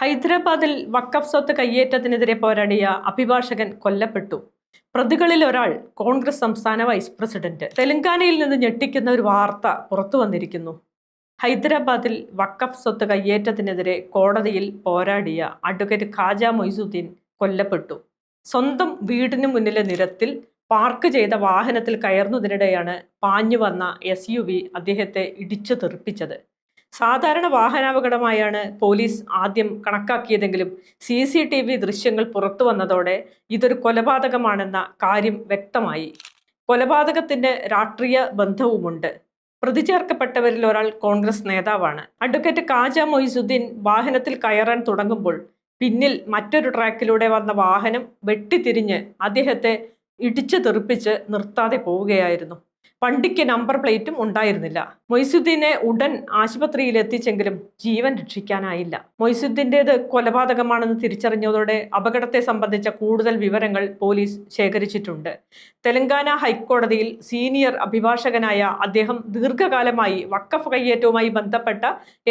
ഹൈദരാബാദിൽ വഖഫ് സ്വത്ത് കയ്യേറ്റത്തിനെതിരെ പോരാടിയ അഭിഭാഷകൻ കൊല്ലപ്പെട്ടു. പ്രതികളിൽ ഒരാൾ കോൺഗ്രസ് സംസ്ഥാന വൈസ് പ്രസിഡന്റ്. തെലങ്കാനയിൽ നിന്ന് ഞെട്ടിക്കുന്ന ഒരു വാർത്ത പുറത്തു വന്നിരിക്കുന്നു. ഹൈദരാബാദിൽ വഖഫ് സ്വത്ത് കയ്യേറ്റത്തിനെതിരെ കോടതിയിൽ പോരാടിയ അഡ്വക്കേറ്റ് ഖാജ മൊയ്സുദ്ദീൻ കൊല്ലപ്പെട്ടു. സ്വന്തം വീടിന് മുന്നിലെ നിരത്തിൽ പാർക്ക് ചെയ്ത വാഹനത്തിൽ കയറുന്നതിനിടെയാണ് പാഞ്ഞു വന്ന SUV അദ്ദേഹത്തെ ഇടിച്ചു തെറിപ്പിച്ചത്. സാധാരണ വാഹനാപകടമായാണ് പോലീസ് ആദ്യം കണക്കാക്കിയതെങ്കിലും CCTV ദൃശ്യങ്ങൾ പുറത്തു വന്നതോടെ ഇതൊരു കൊലപാതകമാണെന്ന കാര്യം വ്യക്തമായി. കൊലപാതകത്തിന് രാഷ്ട്രീയ ബന്ധവുമുണ്ട്. പ്രതി ചേർക്കപ്പെട്ടവരിൽ ഒരാൾ കോൺഗ്രസ് നേതാവാണ്. അഡ്വക്കേറ്റ് ഖാജ മൊയ്സുദ്ദീൻ വാഹനത്തിൽ കയറാൻ തുടങ്ങുമ്പോൾ പിന്നിൽ മറ്റൊരു ട്രാക്കിലൂടെ വന്ന വാഹനം വെട്ടിത്തിരിഞ്ഞ് അദ്ദേഹത്തെ ഇടിച്ചു തെറിപ്പിച്ച് നിർത്താതെ പോവുകയായിരുന്നു. വണ്ടിക്ക് നമ്പർ പ്ലേറ്റും ഉണ്ടായിരുന്നില്ല. മൊയ്സുദ്ദീനെ ഉടൻ ആശുപത്രിയിൽ എത്തിച്ചെങ്കിലും ജീവൻ രക്ഷിക്കാനായില്ല. മൊയ്സുദ്ദീൻ്റേത് കൊലപാതകമാണെന്ന് തിരിച്ചറിഞ്ഞതോടെ അപകടത്തെ സംബന്ധിച്ച കൂടുതൽ വിവരങ്ങൾ പോലീസ് ശേഖരിച്ചിട്ടുണ്ട്. തെലങ്കാന ഹൈക്കോടതിയിൽ സീനിയർ അഭിഭാഷകനായ അദ്ദേഹം ദീർഘകാലമായി വഖഫ് കയ്യേറ്റവുമായി ബന്ധപ്പെട്ട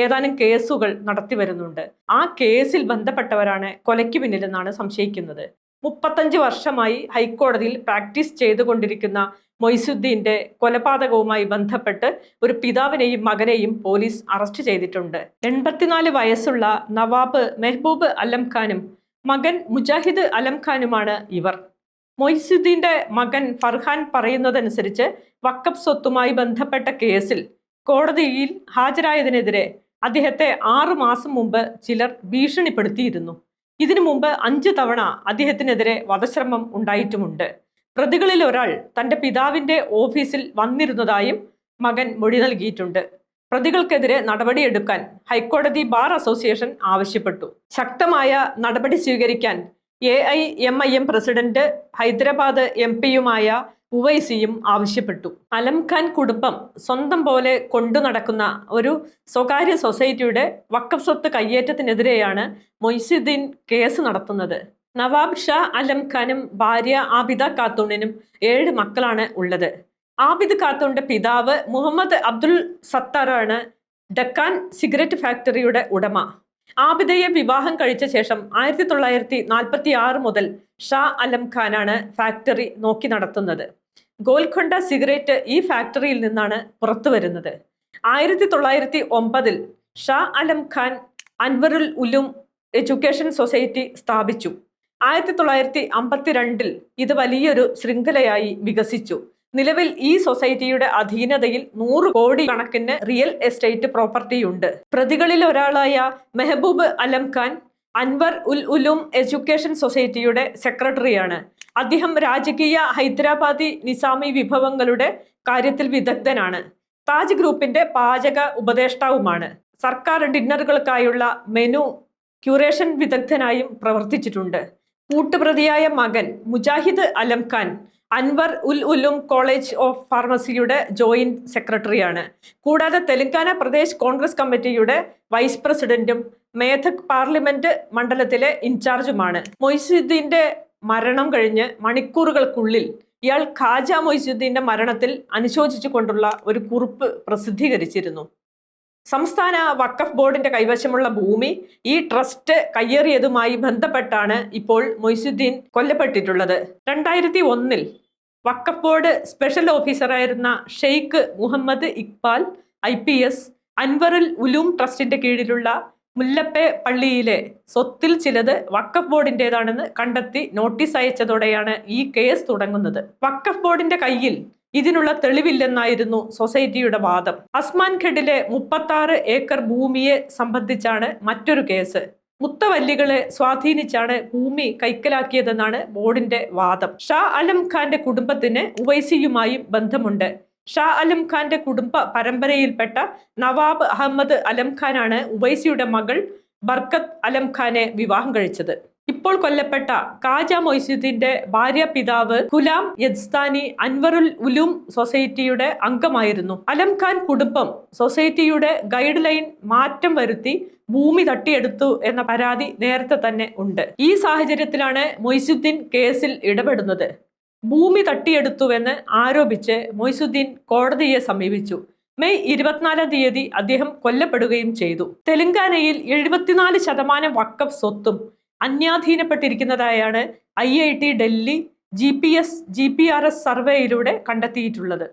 ഏതാനും കേസുകൾ നടത്തിവരുന്നുണ്ട്. ആ കേസിൽ ബന്ധപ്പെട്ടവരാണ് കൊലയ്ക്ക് പിന്നിലെന്നാണ് സംശയിക്കുന്നത്. 35 വർഷമായി ഹൈക്കോടതിയിൽ പ്രാക്ടീസ് ചെയ്തുകൊണ്ടിരിക്കുന്ന മൊയ്സുദ്ദീന്റെ കൊലപാതകവുമായി ബന്ധപ്പെട്ട് ഒരു പിതാവിനെയും മകനെയും പോലീസ് അറസ്റ്റ് ചെയ്തിട്ടുണ്ട്. 84 വയസ്സുള്ള നവാബ് മെഹബൂബ് അലം ഖാനും മകൻ മുജാഹിദ് അലം ഖാനുമാണ് ഇവർ. മൊയ്സുദ്ദീന്റെ മകൻ ഫർഹാൻ പറയുന്നതനുസരിച്ച് വഖഫ് സ്വത്തുമായി ബന്ധപ്പെട്ട കേസിൽ കോടതിയിൽ ഹാജരായതിനെതിരെ അദ്ദേഹത്തെ 6 മാസം മുമ്പ് ചിലർ ഭീഷണിപ്പെടുത്തിയിരുന്നു. ഇതിനു മുമ്പ് 5 തവണ അദ്ദേഹത്തിനെതിരെ വധശ്രമം ഉണ്ടായിട്ടുമുണ്ട്. പ്രതികളിൽ ഒരാൾ തന്റെ പിതാവിന്റെ ഓഫീസിൽ വന്നിരുന്നതായും മകൻ മൊഴി നൽകിയിട്ടുണ്ട്. പ്രതികൾക്കെതിരെ നടപടിയെടുക്കാൻ ഹൈക്കോടതി ബാർ അസോസിയേഷൻ ആവശ്യപ്പെട്ടു. ശക്തമായ നടപടി സ്വീകരിക്കാൻ AIMIM പ്രസിഡന്റ് ഹൈദരാബാദ് MP-യുമായ ഉവൈസിയും ആവശ്യപ്പെട്ടു. അലം ഖാൻ കുടുംബം സ്വന്തം പോലെ കൊണ്ടു നടക്കുന്ന ഒരു സ്വകാര്യ സൊസൈറ്റിയുടെ വഖഫ് സ്വത്ത് കയ്യേറ്റത്തിനെതിരെയാണ് മൊയ്സുദ്ദീൻ കേസ് നടത്തുന്നത്. നവാബ് ഷാ അലം ഖാനും ഭാര്യ ആബിദ ഖാത്തൂണിനും 7 മക്കളാണ് ഉള്ളത്. ആബിദ് ഖാത്തൂണിന്റെ പിതാവ് മുഹമ്മദ് അബ്ദുൽ സത്താറാണ് ഡക്കാൻ സിഗരറ്റ് ഫാക്ടറിയുടെ ഉടമ. ആബിദയെ വിവാഹം കഴിച്ച ശേഷം 1946 മുതൽ ഷാ അലം ഖാനാണ് ഫാക്ടറി നോക്കി നടത്തുന്നത്. ഗോൽക്കൊണ്ട സിഗരറ്റ് ഈ ഫാക്ടറിയിൽ നിന്നാണ് പുറത്തു വരുന്നത്. 1909 ഷാ അലം ഖാൻ അൻവറുൽ ഉലൂം എഡ്യൂക്കേഷൻ സൊസൈറ്റി സ്ഥാപിച്ചു. 1952 ഇത് വലിയൊരു ശൃംഖലയായി വികസിച്ചു. നിലവിൽ ഈ സൊസൈറ്റിയുടെ അധീനതയിൽ 100 കോടി കണക്കിന് റിയൽ എസ്റ്റേറ്റ് പ്രോപ്പർട്ടിയുണ്ട്. പ്രതികളിൽ ഒരാളായ മെഹബൂബ് അലം ഖാൻ അൻവർ ഉൽ ഉലൂം എഡ്യൂക്കേഷൻ സൊസൈറ്റിയുടെ സെക്രട്ടറിയാണ്. അദ്ദേഹം രാജകീയ ഹൈദരാബാദി നിസാമി വിഭവങ്ങളുടെ കാര്യത്തിൽ വിദഗ്ധനാണ്. താജ് ഗ്രൂപ്പിന്റെ പാചക ഉപദേഷ്ടാവുമാണ്. സർക്കാർ ഡിന്നറുകൾക്കായുള്ള മെനു ക്യൂറേഷൻ വിദഗ്ധനായും പ്രവർത്തിച്ചിട്ടുണ്ട്. കൂട്ടുപ്രതിയായ മകൻ മുജാഹിദ് അലം ഖാൻ അൻവർ ഉൽ ഉലൂം കോളേജ് ഓഫ് ഫാർമസിയുടെ ജോയിന്റ് സെക്രട്ടറിയാണ്. കൂടാതെ തെലങ്കാന പ്രദേശ് കോൺഗ്രസ് കമ്മിറ്റിയുടെ വൈസ് പ്രസിഡന്റും മേധക് പാർലമെന്റ് മണ്ഡലത്തിലെ ഇൻചാർജുമാണ്. മൊയ്സുദ്ദീന്റെ മരണം കഴിഞ്ഞ് മണിക്കൂറുകൾക്കുള്ളിൽ ഇയാൾ ഖാജ മൊയ്സുദ്ദീന്റെ മരണത്തിൽ അനുശോചിച്ചുകൊണ്ടുള്ള ഒരു കുറിപ്പ് പ്രസിദ്ധീകരിച്ചിരുന്നു. സംസ്ഥാന വഖഫ് ബോർഡിന്റെ കൈവശമുള്ള ഭൂമി ഈ ട്രസ്റ്റ് കയ്യേറിയതുമായി ബന്ധപ്പെട്ടാണ് ഇപ്പോൾ മൊയ്സുദ്ദീൻ കൊല്ലപ്പെട്ടിട്ടുള്ളത്. 2001 വഖഫ് ബോർഡ് സ്പെഷ്യൽ ഓഫീസറായിരുന്ന ഷെയ്ഖ് മുഹമ്മദ് ഇക്ബാൽ IPS അൻവറുൽ ഉലൂം ട്രസ്റ്റിന്റെ കീഴിലുള്ള മുല്ലപ്പെ പള്ളിയിലെ സ്വത്തിൽ ചിലത് വഖഫ് ബോർഡിൻ്റെതാണെന്ന് കണ്ടെത്തി നോട്ടീസ് അയച്ചതോടെയാണ് ഈ കേസ് തുടങ്ങുന്നത്. വഖഫ് ബോർഡിന്റെ കയ്യിൽ ഇതിനുള്ള തെളിവില്ലെന്നായിരുന്നു സൊസൈറ്റിയുടെ വാദം. അസ്മാൻ ഖഡിലെ 36 ഏക്കർ ഭൂമിയെ സംബന്ധിച്ചാണ് മറ്റൊരു കേസ്. മുത്തവല്ലികളെ സ്വാധീനിച്ചാണ് ഭൂമി കൈക്കലാക്കിയതെന്നാണ് ബോർഡിന്റെ വാദം. ഷാ അലം ഖാന്റെ കുടുംബത്തിന് ഉവൈസിയുമായും ബന്ധമുണ്ട്. ഷാ അലം ഖാന്റെ കുടുംബ പരമ്പരയിൽപ്പെട്ട നവാബ് അഹമ്മദ് അലം ഖാനാണ് ഉവൈസിയുടെ മകൾ ബർക്കത്ത് അലം ഖാനെ വിവാഹം കഴിച്ചത്. ഇപ്പോൾ കൊല്ലപ്പെട്ട ഖാജ മൊയ്സുദ്ദീന്റെ ഭാര്യ പിതാവ് ഗുലാം യസ്താനി അൻവറുൽ ഉലൂം സൊസൈറ്റിയുടെ അംഗമായിരുന്നു. അലം ഖാൻ കുടുംബം സൊസൈറ്റിയുടെ ഗൈഡ് ലൈൻ മാറ്റം വരുത്തി ഭൂമി തട്ടിയെടുത്തു എന്ന പരാതി നേരത്തെ തന്നെ ഉണ്ട്. ഈ സാഹചര്യത്തിലാണ് മൊയ്സുദ്ദീൻ കേസിൽ ഇടപെടുന്നത്. ഭൂമി തട്ടിയെടുത്തുവെന്ന് ആരോപിച്ച് മൊയ്സുദ്ദീൻ കോടതിയെ സമീപിച്ചു. മെയ് 24 തീയതി അദ്ദേഹം കൊല്ലപ്പെടുകയും ചെയ്തു. തെലങ്കാനയിൽ 74% വഖഫ് സ്വത്തും അന്യാധീനപ്പെട്ടിരിക്കുന്നതായാണ് IIT ഡൽഹി GPS GPRS സർവേയിലൂടെ കണ്ടെത്തിയിട്ടുള്ളത്.